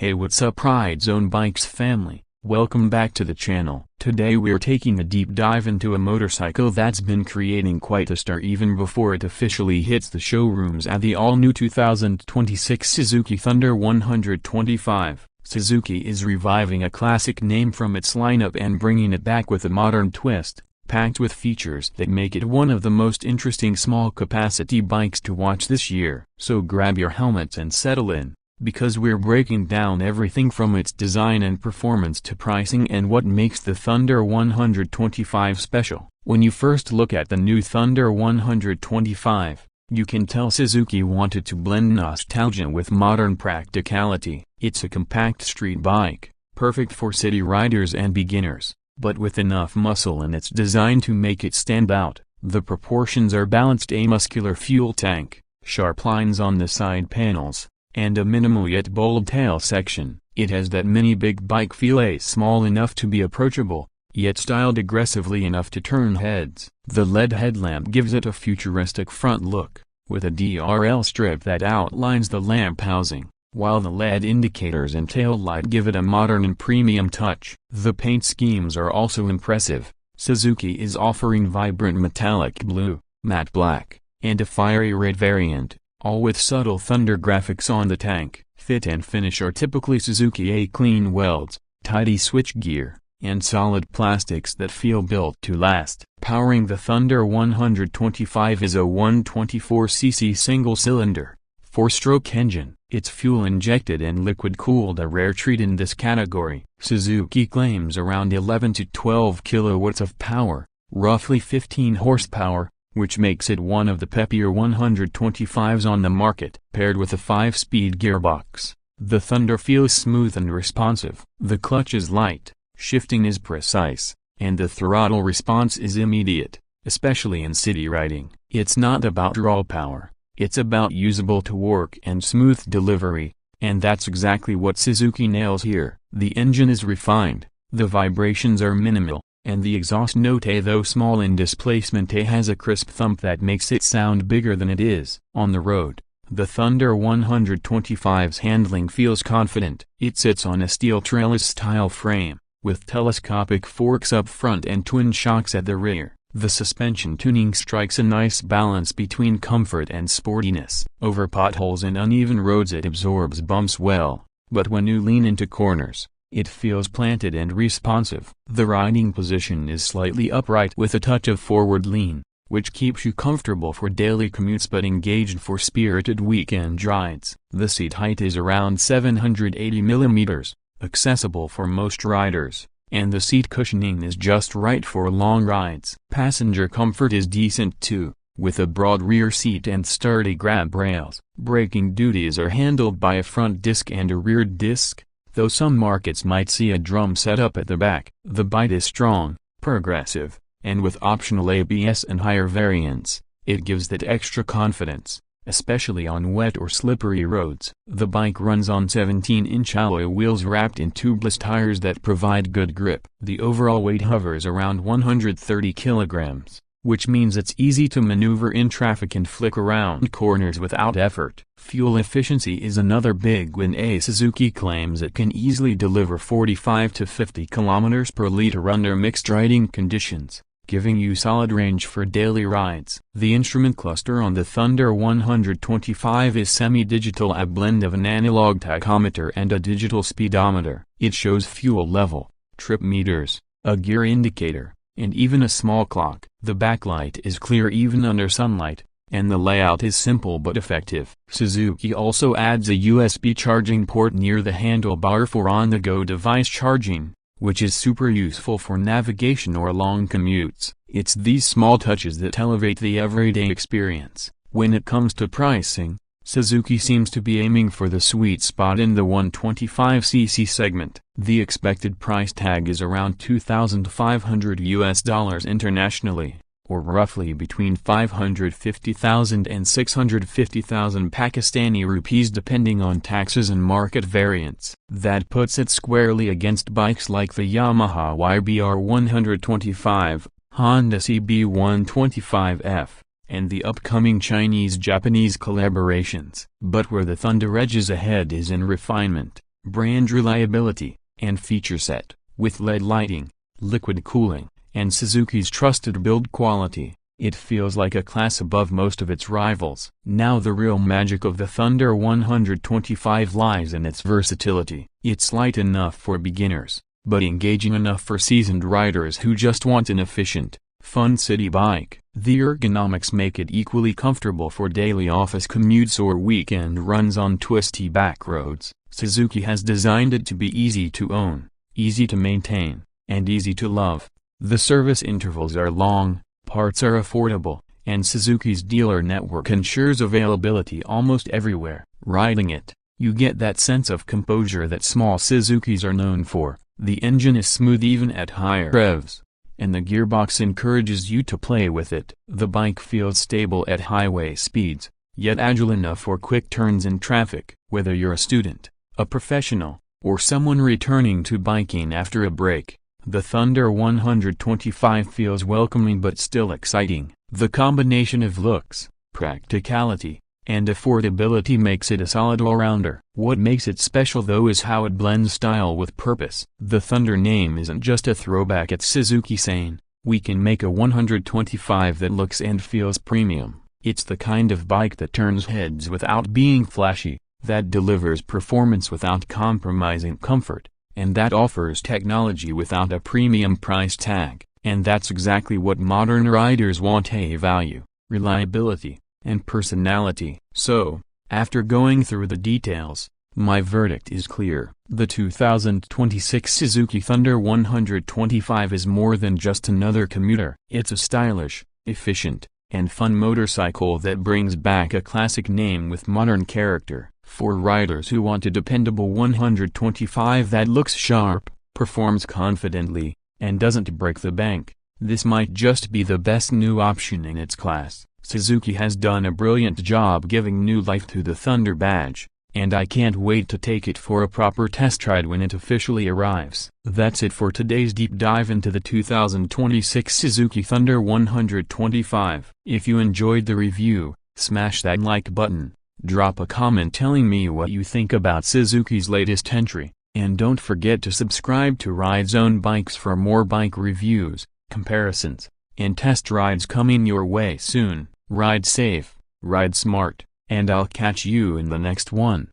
Hey, what's up Ride Zone Bikes family, welcome back to the channel. Today we're taking a deep dive into a motorcycle that's been creating quite a stir even before it officially hits the showrooms at the all-new 2026 Suzuki Thunder 125. Suzuki is reviving a classic name from its lineup and bringing it back with a modern twist, packed with features that make it one of the most interesting small-capacity bikes to watch this year. So grab your helmets and settle in, because we're breaking down everything from its design and performance to pricing and what makes the Thunder 125 special. When you first look at the new Thunder 125, you can tell Suzuki wanted to blend nostalgia with modern practicality. It's a compact street bike, perfect for city riders and beginners, but with enough muscle in its design to make it stand out. The proportions are balanced: a muscular fuel tank, sharp lines on the side panels, and a minimal yet bold tail section. It has that mini big bike feel, small enough to be approachable, yet styled aggressively enough to turn heads. The LED headlamp gives it a futuristic front look, with a DRL strip that outlines the lamp housing, while the LED indicators and tail light give it a modern and premium touch. The paint schemes are also impressive. Suzuki is offering vibrant metallic blue, matte black, and a fiery red variant, all with subtle Thunder graphics on the tank. Fit and finish are typically Suzuki: clean welds, tidy switchgear, and solid plastics that feel built to last. Powering the Thunder 125 is a 124cc single-cylinder, 4-stroke engine. It's fuel-injected and liquid-cooled, a rare treat in this category. Suzuki claims around 11 to 12 kilowatts of power, roughly 15 horsepower, which makes it one of the peppier 125s on the market. Paired with a 5-speed gearbox, the Thunder feels smooth and responsive. The clutch is light, shifting is precise, and the throttle response is immediate, especially in city riding. It's not about raw power, it's about usable torque and smooth delivery, and that's exactly what Suzuki nails here. The engine is refined, the vibrations are minimal, and the exhaust note, though small in displacement, has a crisp thump that makes it sound bigger than it is. On the road, the Thunder 125's handling feels confident. It sits on a steel trellis-style frame, with telescopic forks up front and twin shocks at the rear. The suspension tuning strikes a nice balance between comfort and sportiness. Over potholes and uneven roads it absorbs bumps well, but when you lean into corners, it feels planted and responsive. The riding position is slightly upright with a touch of forward lean, which keeps you comfortable for daily commutes but engaged for spirited weekend rides. The seat height is around 780 mm, accessible for most riders, and the seat cushioning is just right for long rides. Passenger comfort is decent too, with a broad rear seat and sturdy grab rails. Braking duties are handled by a front disc and a rear disc, though some markets might see a drum setup at the back. The bite is strong, progressive, and with optional ABS and higher variants, it gives that extra confidence, especially on wet or slippery roads. The bike runs on 17-inch alloy wheels wrapped in tubeless tires that provide good grip. The overall weight hovers around 130 kilograms, which means it's easy to maneuver in traffic and flick around corners without effort. Fuel efficiency is another big win. Suzuki claims it can easily deliver 45 to 50 kilometers per liter under mixed riding conditions, giving you solid range for daily rides. The instrument cluster on the Thunder 125 is semi-digital, a blend of an analog tachometer and a digital speedometer. It shows fuel level, trip meters, a gear indicator, and even a small clock. The backlight is clear even under sunlight, and the layout is simple but effective. Suzuki also adds a USB charging port near the handlebar for on-the-go device charging, which is super useful for navigation or long commutes. It's these small touches that elevate the everyday experience. When it comes to pricing, Suzuki seems to be aiming for the sweet spot in the 125cc segment. The expected price tag is around $2,500 internationally, or roughly between 550,000 and 650,000 Pakistani rupees depending on taxes and market variance. That puts it squarely against bikes like the Yamaha YBR 125, Honda CB 125F, and the upcoming Chinese-Japanese collaborations. But where the Thunder edges ahead is in refinement. brand reliability, and feature set, with LED lighting, liquid cooling, and Suzuki's trusted build quality, it feels like a class above most of its rivals. Now the real magic of the Thunder 125 lies in its versatility. It's light enough for beginners, but engaging enough for seasoned riders who just want an efficient, fun city bike. The ergonomics make it equally comfortable for daily office commutes or weekend runs on twisty back roads. Suzuki has designed it to be easy to own, easy to maintain, and easy to love. The service intervals are long, parts are affordable, and Suzuki's dealer network ensures availability almost everywhere. Riding it, you get that sense of composure that small Suzukis are known for. The engine is smooth even at higher revs, and the gearbox encourages you to play with it. The bike feels stable at highway speeds, yet agile enough for quick turns in traffic. Whether you're a student, a professional, or someone returning to biking after a break, the Thunder 125 feels welcoming but still exciting. The combination of looks, practicality, and affordability makes it a solid all-rounder. What makes it special though is how it blends style with purpose. The Thunder name isn't just a throwback at Suzuki saying, "We can make a 125 that looks and feels premium." It's the kind of bike that turns heads without being flashy, that delivers performance without compromising comfort, and that offers technology without a premium price tag. And that's exactly what modern riders want: a value, reliability, and personality. So, after going through the details, my verdict is clear. The 2026 Suzuki Thunder 125 is more than just another commuter. It's a stylish, efficient, and fun motorcycle that brings back a classic name with modern character. For riders who want a dependable 125 that looks sharp, performs confidently, and doesn't break the bank, this might just be the best new option in its class. Suzuki has done a brilliant job giving new life to the Thunder badge, and I can't wait to take it for a proper test ride when it officially arrives. That's it for today's deep dive into the 2026 Suzuki Thunder 125. If you enjoyed the review, smash that like button, drop a comment telling me what you think about Suzuki's latest entry, and don't forget to subscribe to Ride Zone Bikes for more bike reviews, comparisons, and test rides coming your way soon. Ride safe, ride smart, and I'll catch you in the next one.